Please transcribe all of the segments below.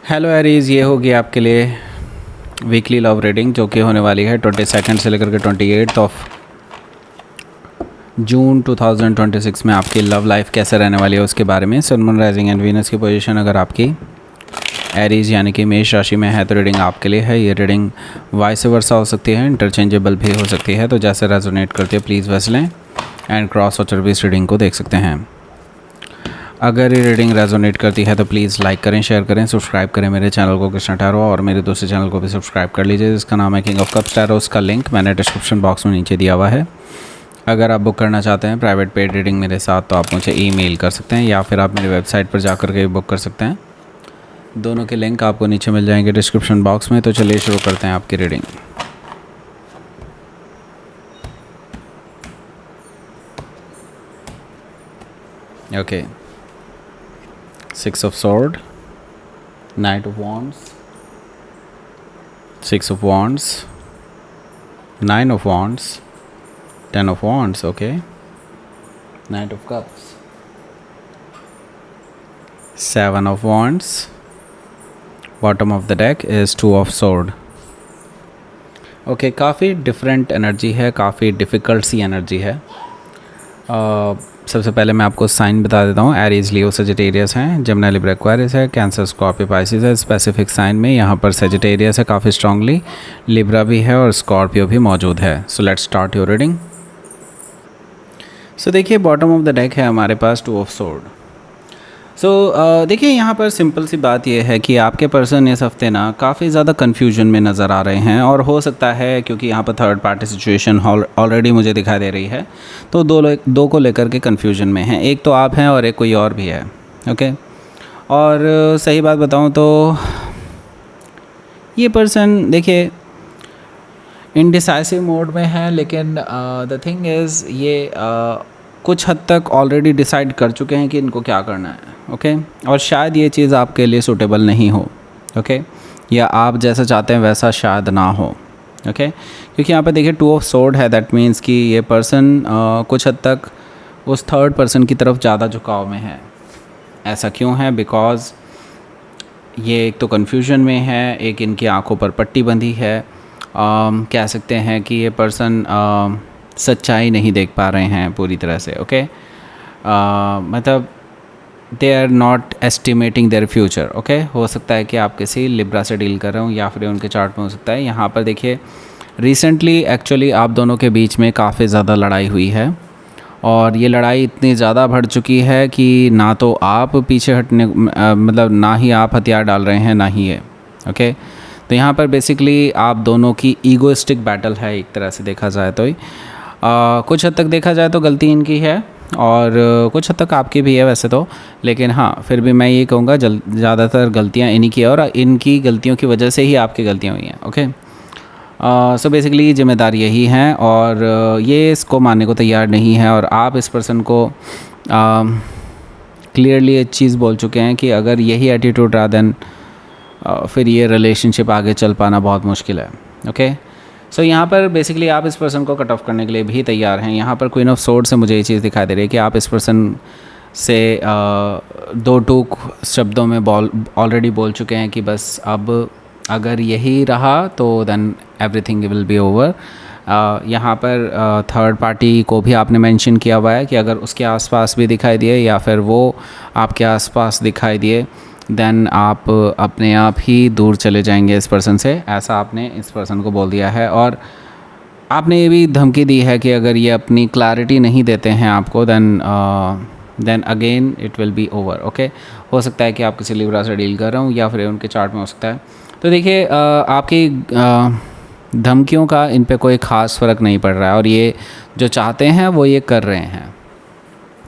Hello Aries, ये होगी आपके लिए वीकली लव रीडिंग जो कि होने वाली है 22 से लेकर के 28 ऑफ जून 2026 में। आपकी लव लाइफ कैसे रहने वाली है उसके बारे में। सन, मून, राइजिंग एंड वीनस की पोजीशन अगर आपकी एरीज यानी कि मेष राशि में है तो रीडिंग आपके लिए है। ये रीडिंग वाइस वर्सा हो सकती है, इंटरचेंजेबल भी हो सकती है, तो जैसे रेजोनेट करती है प्लीज़ वैसे लें एंड क्रॉस वाटर भी इस रीडिंग को देख सकते हैं। अगर ये रीडिंग रेजोनेट करती है तो प्लीज़ लाइक करें, शेयर करें, सब्सक्राइब करें मेरे चैनल को कृष्णा टैरो, और मेरे दूसरे चैनल को भी सब्सक्राइब कर लीजिए जिसका नाम है किंग ऑफ कप्स टैरो। उसका लिंक मैंने डिस्क्रिप्शन बॉक्स में नीचे दिया हुआ है। अगर आप बुक करना चाहते हैं प्राइवेट पेड रीडिंग मेरे साथ तो आप मुझे ईमेल कर सकते हैं या फिर आप मेरी वेबसाइट पर जाकर के बुक कर सकते हैं। दोनों के लिंक आपको नीचे मिल जाएंगे डिस्क्रिप्शन बॉक्स में। तो चलिए शुरू करते हैं आपकी reading. Okay, 6 of sword, Knight of wands, 6 of wands, 9 of wands, 10 of wands, okay, Knight of cups, 7 of wands, bottom of the deck is 2 of sword. Okay, काफ़ी डिफरेंट एनर्जी है, काफ़ी डिफ़िकल्ट सी एनर्जी है। सबसे पहले मैं आपको sign बता देता हूँ। एरीज, लियो, सजिटेरियस हैं, जेमिनी, लिब्रा, एक्वेरियस है, कैंसर, स्कॉर्पियो, पाइसिस है। स्पेसिफिक साइन में यहाँ पर सजिटेरियस है काफ़ी स्ट्रांगली, लिब्रा भी है और स्कॉर्पियो भी मौजूद है। So let's start your reading. So देखिए, बॉटम ऑफ द डेक है हमारे पास 2 ऑफ सोर्ड। सो देखिए, यहाँ पर सिंपल सी बात यह है कि आपके पर्सन इस हफ्ते ना काफ़ी ज़्यादा कन्फ्यूजन में नज़र आ रहे हैं, और हो सकता है क्योंकि यहाँ पर थर्ड पार्टी सिचुएशन ऑलरेडी मुझे दिखाई दे रही है, तो दो को लेकर के कन्फ्यूजन में हैं। एक तो आप हैं और एक कोई और भी है। ओके, और सही बात बताऊँ तो ये पर्सन देखिए इनडिसाइसिव मोड में है, लेकिन द थिंग इज़ ये कुछ हद तक ऑलरेडी डिसाइड कर चुके हैं कि इनको क्या करना है। ओके, और शायद ये चीज़ आपके लिए सूटेबल नहीं हो। ओके, या आप जैसा चाहते हैं वैसा शायद ना हो। ओके, क्योंकि यहाँ पे देखिए 2 ऑफ सोर्ड है, दैट मीन्स कि ये पर्सन कुछ हद तक उस थर्ड पर्सन की तरफ ज़्यादा झुकाव में है। ऐसा क्यों है? बिकॉज़ ये एक तो कन्फ्यूजन में है, एक इनकी आंखों पर पट्टी बंधी है। कह सकते हैं कि ये पर्सन सच्चाई नहीं देख पा रहे हैं पूरी तरह से। ओके, मतलब they are not estimating their future. Okay, हो सकता है कि आप किसी लिब्रा से डील कर रहे हो या फिर उनके चार्ट में हो सकता है। यहाँ पर देखिए रिसेंटली एक्चुअली आप दोनों के बीच में काफ़ी ज़्यादा लड़ाई हुई है, और ये लड़ाई इतनी ज़्यादा बढ़ चुकी है कि ना तो आप पीछे हटने मतलब ना ही आप हथियार डाल रहे हैं ना ही ये। ओके, तो यहाँ पर बेसिकली आप दोनों की ईगोइस्टिक बैटल है एक तरह से देखा जाए तो। कुछ हद तक देखा जाए तो गलती इनकी है और कुछ हद तक आपकी भी है वैसे तो, लेकिन हाँ फिर भी मैं ये कहूँगा ज़्यादातर गलतियाँ इन्हीं की है, और इनकी गलतियों की वजह से ही आपकी गलतियाँ हुई हैं। ओके, सो बेसिकली जिम्मेदार यही हैं, और ये इसको मानने को तैयार नहीं है, और आप इस पर्सन को क्लियरली एक चीज़ बोल चुके हैं कि अगर यही एटीट्यूड रहा देन फिर ये रिलेशनशिप आगे चल पाना बहुत मुश्किल है। ओके, सो यहाँ पर बेसिकली आप इस पर्सन को कट ऑफ करने के लिए भी तैयार हैं। यहाँ पर क्वीन ऑफ सोर्ड से मुझे ये चीज़ दिखाई दे रही है कि आप इस पर्सन से दो टूक शब्दों में ऑलरेडी बोल चुके हैं कि बस अब अगर यही रहा तो then everything will be over. यहाँ पर थर्ड पार्टी को भी आपने मेंशन किया हुआ है कि अगर उसके आसपास भी दिखाई दिए या फिर वो आपके आसपास दिखाई दिए देन आप अपने आप ही दूर चले जाएंगे इस पर्सन से, ऐसा आपने इस पर्सन को बोल दिया है। और आपने ये भी धमकी दी है कि अगर ये अपनी क्लैरिटी नहीं देते हैं आपको then again it will be over. Okay, हो सकता है कि आप किसी लिब्रा से डील कर रहे हो या फिर उनके चार्ट में हो सकता है। तो देखिए आपकी धमकियों का इन पे कोई ख़ास फ़र्क नहीं पड़ रहा है, और ये जो चाहते हैं वो ये कर रहे हैं।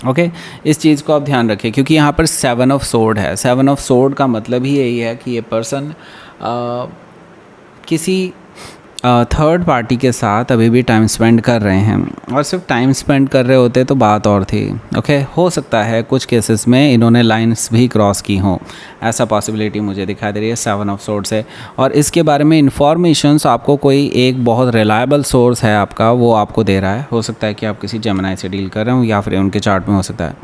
ओके, इस चीज़ को आप ध्यान रखें क्योंकि यहाँ पर 7 ऑफ सोर्ड है। 7 ऑफ सोर्ड का मतलब ही यही है कि ये पर्सन किसी थर्ड पार्टी के साथ अभी भी टाइम स्पेंड कर रहे हैं, और सिर्फ टाइम स्पेंड कर रहे होते तो बात और थी। ओके, हो सकता है कुछ केसेस में इन्होंने लाइंस भी क्रॉस की हों, ऐसा पॉसिबिलिटी मुझे दिखाई दे रही है 7 ऑफ सोर्ड से। और इसके बारे में इन्फॉर्मेशंस आपको कोई एक बहुत रिलायबल सोर्स है आपका, वो आपको दे रहा है। हो सकता है कि आप किसी जेमिनी से डील कर रहे हो या फिर उनके चार्ट में हो सकता है।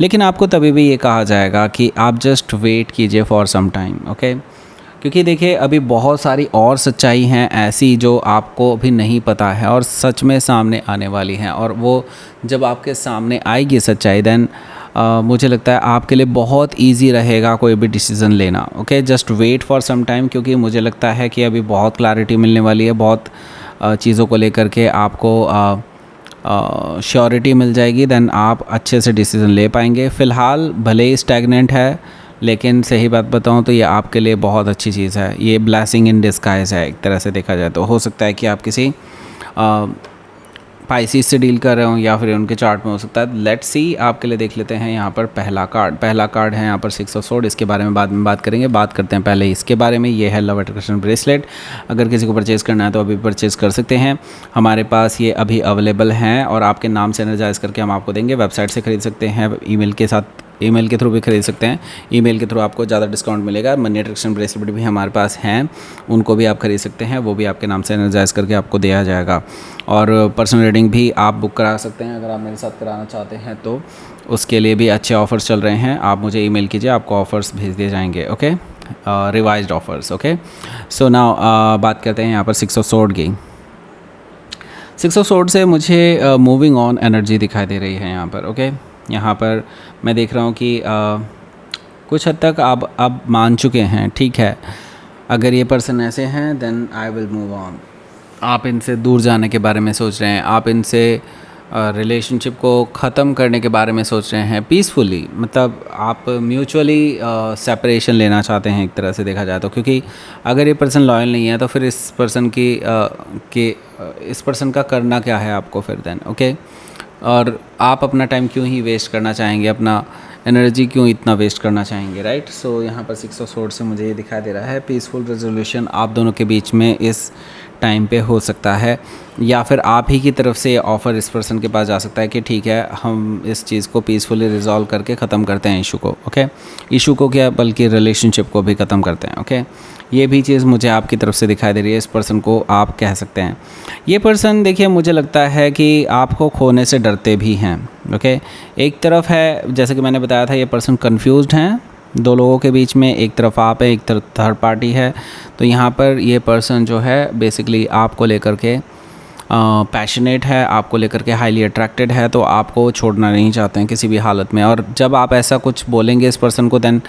लेकिन आपको तभी भी ये कहा जाएगा कि आप जस्ट वेट कीजिए फॉर सम टाइम, ओके। क्योंकि देखिए अभी बहुत सारी और सच्चाई हैं ऐसी जो आपको अभी नहीं पता है और सच में सामने आने वाली हैं, और वो जब आपके सामने आएगी सच्चाई, देन मुझे लगता है आपके लिए बहुत इजी रहेगा कोई भी डिसीज़न लेना, okay. Just wait for some time, क्योंकि मुझे लगता है कि अभी बहुत क्लैरिटी मिलने वाली है, बहुत चीज़ों को लेकर के आपको श्योरिटी मिल जाएगी, देन आप अच्छे से डिसीज़न ले पाएंगे। फ़िलहाल भले ही स्टैगनेंट है, लेकिन सही बात बताऊं तो ये आपके लिए बहुत अच्छी चीज़ है, ये ब्लेसिंग इन डिस्गाइज है एक तरह से देखा जाए तो। हो सकता है कि आप किसी पाइसिस से डील कर रहे हो या फिर उनके चार्ट में हो सकता है। लेट्स सी, आपके लिए देख लेते हैं यहाँ पर पहला कार्ड है यहाँ पर 6 ऑफ सोर्ड। इसके बारे में बाद में बात करेंगे, बात करते हैं पहले इसके बारे में। ये है लव अट्रैक्शन ब्रेसलेट। अगर किसी को परचेज़ करना है तो अभी परचेज़ कर सकते हैं, हमारे पास ये अभी अवेलेबल हैं और आपके नाम से एनर्जाइज करके हम आपको देंगे। वेबसाइट से खरीद सकते हैं, ईमेल के थ्रू भी खरीद सकते हैं। ईमेल के थ्रू आपको ज़्यादा डिस्काउंट मिलेगा। मनी अट्रैक्शन ब्रेसलेट भी हमारे पास हैं, उनको भी आप खरीद सकते हैं, वो भी आपके नाम से एनर्जाइज करके आपको दिया जाएगा। और पर्सनल रीडिंग भी आप बुक करा सकते हैं अगर आप मेरे साथ कराना चाहते हैं तो, उसके लिए भी अच्छे ऑफ़र्स चल रहे हैं। आप मुझे ईमेल कीजिए, आपको ऑफ़र्स भेज दिए जाएंगे, okay, revised offers, okay. So now बात करते हैं यहाँ पर 6 ऑफ सोर्ड की। 6 ऑफ सोर्ड से मुझे मूविंग ऑन एनर्जी दिखाई दे रही है यहाँ पर, ओके। यहाँ पर मैं देख रहा हूँ कि कुछ हद तक आप अब मान चुके हैं, ठीक है। अगर ये पर्सन ऐसे हैं then I will move on. आप इनसे दूर जाने के बारे में सोच रहे हैं, आप इनसे रिलेशनशिप को ख़त्म करने के बारे में सोच रहे हैं पीसफुली, मतलब आप म्यूचुअली सेपरेशन लेना चाहते हैं एक तरह से देखा जाए तो। क्योंकि अगर ये पर्सन लॉयल नहीं है तो फिर इस पर्सन का करना क्या है आपको फिर देन, ओके। और आप अपना टाइम क्यों ही वेस्ट करना चाहेंगे, अपना एनर्जी क्यों इतना वेस्ट करना चाहेंगे, राइट। सो यहाँ पर 6 ऑफ सोर्ड से मुझे ये दिखाई दे रहा है पीसफुल रेजोल्यूशन आप दोनों के बीच में इस टाइम पे हो सकता है, या फिर आप ही की तरफ से ऑफ़र इस पर्सन के पास जा सकता है कि ठीक है हम इस चीज़ को पीसफुली रिजॉल्व करके ख़त्म करते हैं इशू को, ओके। इशू को क्या, बल्कि रिलेशनशिप को भी ख़त्म करते हैं, ओके। ये भी चीज़ मुझे आपकी तरफ से दिखाई दे रही है, इस पर्सन को आप कह सकते हैं। ये पर्सन देखिए मुझे लगता है कि आपको खोने से डरते भी हैं, ओके। एक तरफ है, जैसे कि मैंने बताया था, ये पर्सन कन्फ्यूज्ड हैं दो लोगों के बीच में, एक तरफ आप है, एक तरफ थर्ड पार्टी है। तो यहाँ पर ये पर्सन जो है बेसिकली आपको लेकर के पैशनेट है, आपको लेकर के हाईली अट्रैक्टेड है, तो आपको छोड़ना नहीं चाहते हैं किसी भी हालत में। और जब आप ऐसा कुछ बोलेंगे इस पर्सन को then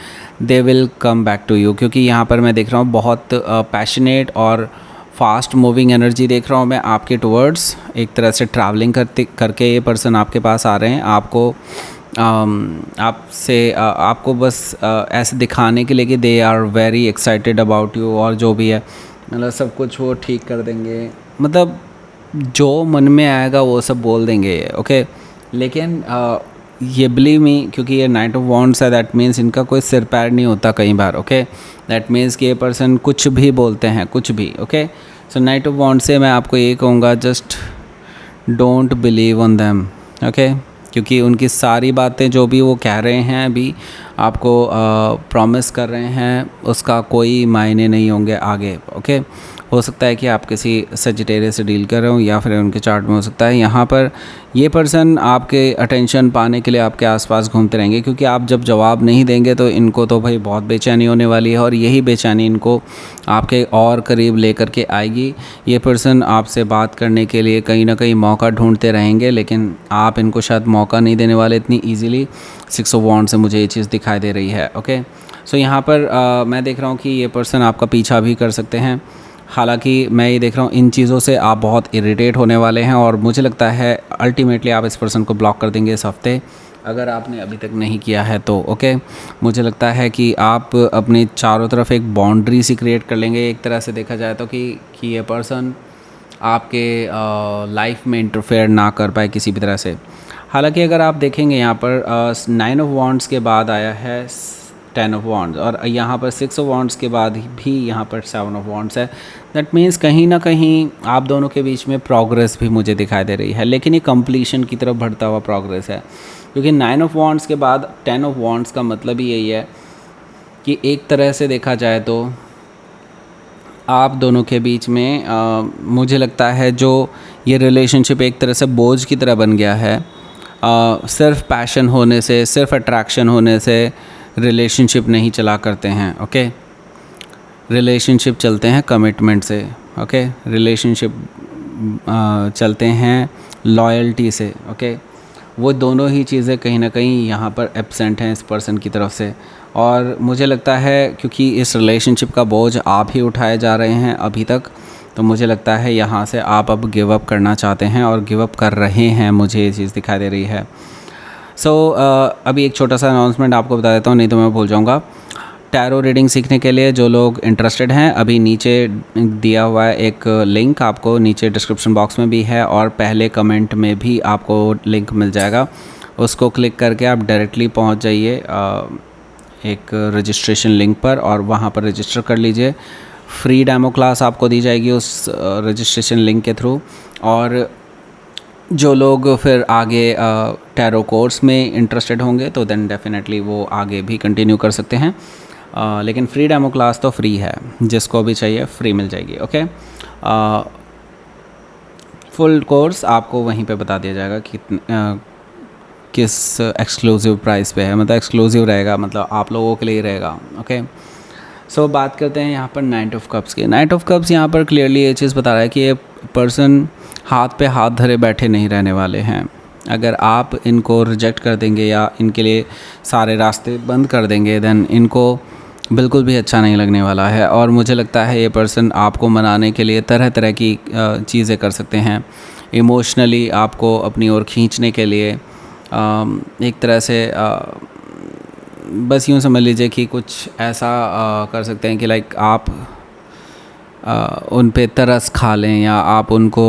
they will come back to you, क्योंकि यहाँ पर मैं देख रहा हूँ बहुत पैशनेट और फास्ट मूविंग एनर्जी देख रहा हूँ मैं आपके टुवर्ड्स। एक तरह से ट्रैवलिंग करके ये पर्सन आपके पास आ रहे हैं, आपको आपको बस ऐसे दिखाने के लिए कि they are very excited about you, और जो भी है मतलब सब कुछ वो ठीक कर देंगे, मतलब जो मन में आएगा वो सब बोल देंगे, ओके। लेकिन ये बिलीव मी, क्योंकि ये नाइट ऑफ वॉन्ड्स है, दैट मीन्स इनका कोई सिर पैर नहीं होता कई बार, ओके। दैट मीन्स कि ये पर्सन कुछ भी बोलते हैं, कुछ भी, okay. So night of wands से मैं आपको ये कहूँगा, just don't believe on them, okay. क्योंकि उनकी सारी बातें जो भी वो कह रहे हैं अभी आपको प्रॉमिस कर रहे हैं, उसका कोई मायने नहीं होंगे आगे, ओके। हो सकता है कि आप किसी सजिटेरियस से डील कर रहे हो या फिर उनके चार्ट में हो सकता है यहाँ पर ये पर्सन आपके अटेंशन पाने के लिए आपके आसपास घूमते रहेंगे, क्योंकि आप जब जवाब नहीं देंगे तो इनको तो भाई बहुत बेचैनी होने वाली है, और यही बेचैनी इनको आपके और करीब लेकर के आएगी। ये पर्सन आपसे बात करने के लिए कहीं ना कहीं मौका ढूंढते रहेंगे, लेकिन आप इनको शायद मौका नहीं देने वाले इतनी ईजीली। 6 ऑफ वॉन्ड से मुझे ये चीज़ दिखाई दे रही है, ओके। सो यहाँ पर मैं देख रहा हूँ कि ये पर्सन आपका पीछा भी कर सकते हैं। हालांकि मैं ये देख रहा हूँ इन चीज़ों से आप बहुत इरिटेट होने वाले हैं, और मुझे लगता है अल्टीमेटली आप इस पर्सन को ब्लॉक कर देंगे इस हफ्ते, अगर आपने अभी तक नहीं किया है तो, ओके। मुझे लगता है कि आप अपने चारों तरफ एक बाउंड्री सी क्रिएट कर लेंगे एक तरह से देखा जाए तो, कि ये पर्सन आपके लाइफ में इंटरफेयर ना कर पाए किसी भी तरह से। हालांकि अगर आप देखेंगे यहाँ पर 9 ऑफ वॉन्ड्स के बाद आया है 10 ऑफ वॉन्ड्स, और यहाँ पर 6 ऑफ वॉन्ड्स के बाद भी यहाँ पर 7 ऑफ वॉन्ड्स है। दैट मीन्स कहीं ना कहीं आप दोनों के बीच में प्रोग्रेस भी मुझे दिखाई दे रही है, लेकिन ये कंप्लीशन की तरफ बढ़ता हुआ प्रोग्रेस है। क्योंकि 9 ऑफ वॉन्ड्स के बाद 10 ऑफ वॉन्ड्स का मतलब ही यही है कि एक तरह से देखा जाए तो आप दोनों के बीच में मुझे लगता है जो ये रिलेशनशिप एक तरह से बोझ की तरह बन गया है, सिर्फ पैशन होने से, सिर्फ अट्रैक्शन होने से रिलेशनशिप नहीं चला करते हैं, ओके। रिलेशनशिप चलते हैं कमिटमेंट से, ओके। रिलेशनशिप चलते हैं लॉयल्टी से, ओके। वो दोनों ही चीज़ें कहीं ना कहीं यहाँ पर एब्सेंट हैं इस पर्सन की तरफ से। और मुझे लगता है क्योंकि इस रिलेशनशिप का बोझ आप ही उठाए जा रहे हैं अभी तक, तो मुझे लगता है यहाँ से आप अब गिव अप करना चाहते हैं और गिव अप कर रहे हैं, मुझे ये चीज़ दिखाई दे रही है। सो अभी एक छोटा सा अनाउंसमेंट आपको बता देता हूँ, नहीं तो मैं भूल जाऊँगा। टैरो रीडिंग सीखने के लिए जो लोग इंटरेस्टेड हैं, अभी नीचे दिया हुआ है एक लिंक, आपको नीचे डिस्क्रिप्शन बॉक्स में भी है और पहले कमेंट में भी आपको लिंक मिल जाएगा। उसको क्लिक करके आप डायरेक्टली पहुंच जाइए एक रजिस्ट्रेशन लिंक पर और वहां पर रजिस्टर कर लीजिए। फ्री डेमो क्लास आपको दी जाएगी उस रजिस्ट्रेशन लिंक के थ्रू। और जो लोग फिर आगे टैरो कोर्स में इंटरेस्टेड होंगे तो देन डेफिनेटली वो आगे भी कंटिन्यू कर सकते हैं। लेकिन फ्री डेमो क्लास तो फ्री है, जिसको भी चाहिए फ्री मिल जाएगी, ओके। फुल कोर्स आपको वहीं पे बता दिया जाएगा कि किस एक्सक्लूसिव प्राइस पे है, मतलब एक्सक्लूसिव रहेगा, मतलब आप लोगों के लिए ही रहेगा, ओके। सो बात करते हैं यहाँ पर नाइट ऑफ कप्स की। नाइट ऑफ कप्स यहाँ पर क्लियरली ये चीज़ बता रहा है कि ये पर्सन हाथ पे हाथ धरे बैठे नहीं रहने वाले हैं। अगर आप इनको रिजेक्ट कर देंगे या इनके लिए सारे रास्ते बंद कर देंगे, देन इनको बिल्कुल भी अच्छा नहीं लगने वाला है। और मुझे लगता है ये पर्सन आपको मनाने के लिए तरह तरह की चीज़ें कर सकते हैं। इमोशनली आपको अपनी ओर खींचने के लिए एक तरह से बस यूँ समझ लीजिए कि कुछ ऐसा कर सकते हैं कि लाइक आप उन पे तरस खा लें या आप उनको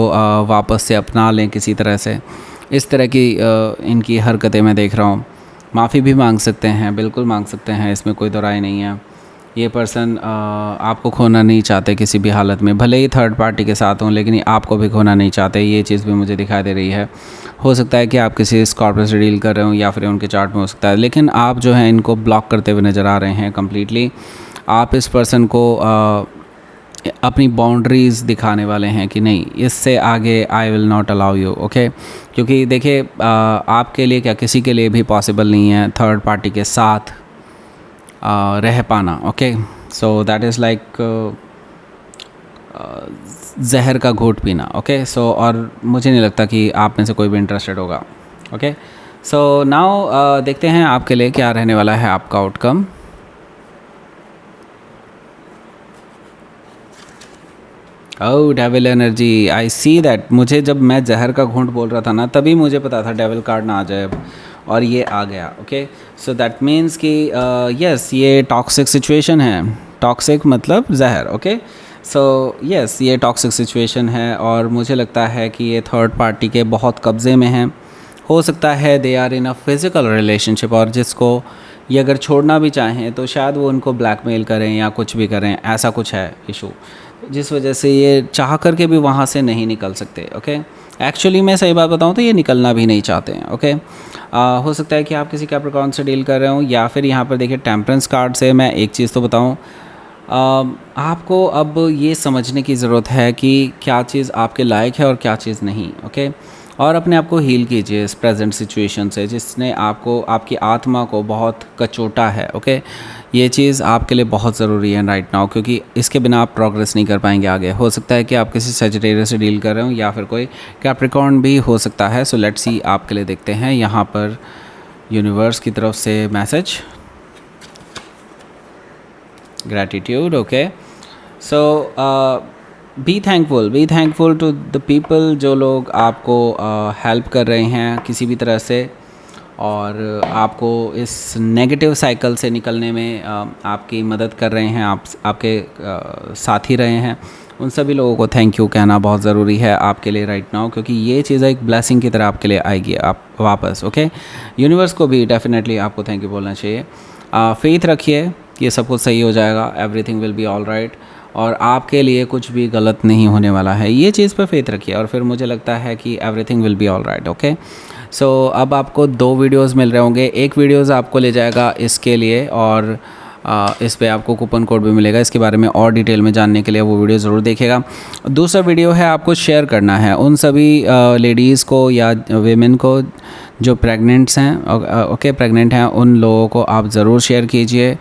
वापस से अपना लें किसी तरह से। इस तरह की इनकी हरकतें मैं देख रहा हूँ। माफ़ी भी मांग सकते हैं, बिल्कुल मांग सकते हैं, इसमें कोई दो राय नहीं है। ये पर्सन आपको खोना नहीं चाहते किसी भी हालत में, भले ही थर्ड पार्टी के साथ हों, लेकिन ये आपको भी खोना नहीं चाहते। ये चीज़ भी मुझे दिखाई दे रही है। हो सकता है कि आप किसी स्कॉर्पियो से डील कर रहे हो या फिर उनके चार्ट में हो सकता है, लेकिन आप जो है इनको ब्लॉक करते हुए नज़र आ रहे हैं कम्प्लीटली। आप इस पर्सन को अपनी बाउंड्रीज़ दिखाने वाले हैं कि नहीं, इससे आगे I will not allow you, okay. क्योंकि देखिए आपके लिए क्या किसी के लिए भी पॉसिबल नहीं है थर्ड पार्टी के साथ रह पाना, okay. So that is like जहर का घूंट पीना, ओके। सो और मुझे नहीं लगता कि आप में से कोई भी इंटरेस्टेड होगा, ओके। सो नाउ देखते हैं आपके लिए क्या रहने वाला है आपका outcome. Oh devil energy, I see that. मुझे जब मैं जहर का घूंट बोल रहा था ना, तभी मुझे पता था डेविल कार्ड ना आ जाए अब, और ये आ गया, ओके। सो दैट मीन्स कि यस ये टॉक्सिक सिचुएशन है। टॉक्सिक मतलब जहर, ओके। सो यस ये टॉक्सिक सिचुएशन है और मुझे लगता है कि ये थर्ड पार्टी के बहुत कब्ज़े में है। हो सकता है they are in a physical relationship, और जिसको ये अगर छोड़ना भी चाहें तो शायद वो उनको ब्लैकमेल करें या कुछ भी करें, ऐसा कुछ है इशू, जिस वजह से ये चाह करके भी वहाँ से नहीं निकल सकते, ओके। एक्चुअली मैं सही बात बताऊँ तो ये निकलना भी नहीं चाहते हैं, ओके। हो सकता है कि आप किसी कैप्रिकॉर्न से डील कर रहे हो, या फिर यहाँ पर देखिए टेम्परेंस कार्ड से मैं एक चीज़ तो बताऊँ, आपको अब ये समझने की ज़रूरत है कि क्या चीज़ आपके लायक है और क्या चीज़ नहीं, ओके। और अपने आप को हील कीजिए इस प्रेजेंट सिचुएशन से, जिसने आपको आपकी आत्मा को बहुत कचोटा है, ओके। ये चीज़ आपके लिए बहुत ज़रूरी है राइट नाउ, क्योंकि इसके बिना आप प्रोग्रेस नहीं कर पाएंगे आगे। हो सकता है कि आप किसी सजिटेरियस से डील कर रहे हो या फिर कोई कैप्रिकॉर्न भी हो सकता है। सो लेट्स सी आपके लिए देखते हैं यहाँ पर यूनिवर्स की तरफ से message. Gratitude, okay. So be thankful to the people, जो लोग आपको हेल्प कर रहे हैं किसी भी तरह से और आपको इस नेगेटिव साइकिल से निकलने में आपकी मदद कर रहे हैं, आपके साथ ही रहे हैं। उन सभी लोगों को थैंक यू कहना बहुत ज़रूरी है आपके लिए राइट नाउ, क्योंकि ये चीज़ एक ब्लेसिंग की तरह आपके लिए आएगी आप वापस, ओके। यूनिवर्स को भी डेफिनेटली आपको थैंक यू बोलना चाहिए। फेथ रखिए कि सब कुछ सही हो जाएगा, everything will be all right, और आपके लिए कुछ भी गलत नहीं होने वाला है। ये चीज़ पर फेथ रखिए और फिर मुझे लगता है कि everything will be all right, okay. So अब आपको 2 वीडियोस मिल रहे होंगे। एक वीडियोस आपको ले जाएगा इसके लिए, और इस पे आपको कूपन कोड भी मिलेगा। इसके बारे में और डिटेल में जानने के लिए वो वीडियो ज़रूर देखिएगा। दूसरा वीडियो है आपको शेयर करना है उन सभी लेडीज़ को या वीमेन को जो प्रेग्नेंट्स हैं, ओके प्रेग्नेंट हैं, उन लोगों को आप ज़रूर शेयर कीजिए,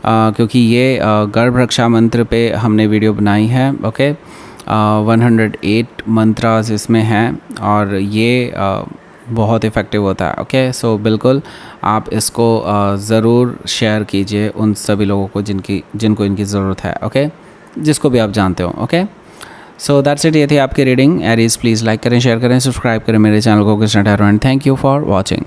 क्योंकि ये गर्भ रक्षा मंत्र पे हमने वीडियो बनाई है। ओके 108 मंत्रास इसमें हैं और ये बहुत इफ़ेक्टिव होता है। ओके सो बिल्कुल आप इसको ज़रूर शेयर कीजिए उन सभी लोगों को जिनको इनकी ज़रूरत है। ओके जिसको भी आप जानते हो। ओके सो दैट्स इट, ये थी आपकी रीडिंग। एरीज प्लीज़ लाइक करें, शेयर करें, सब्सक्राइब करें मेरे चैनल को Krishna tarot and thank you for watching.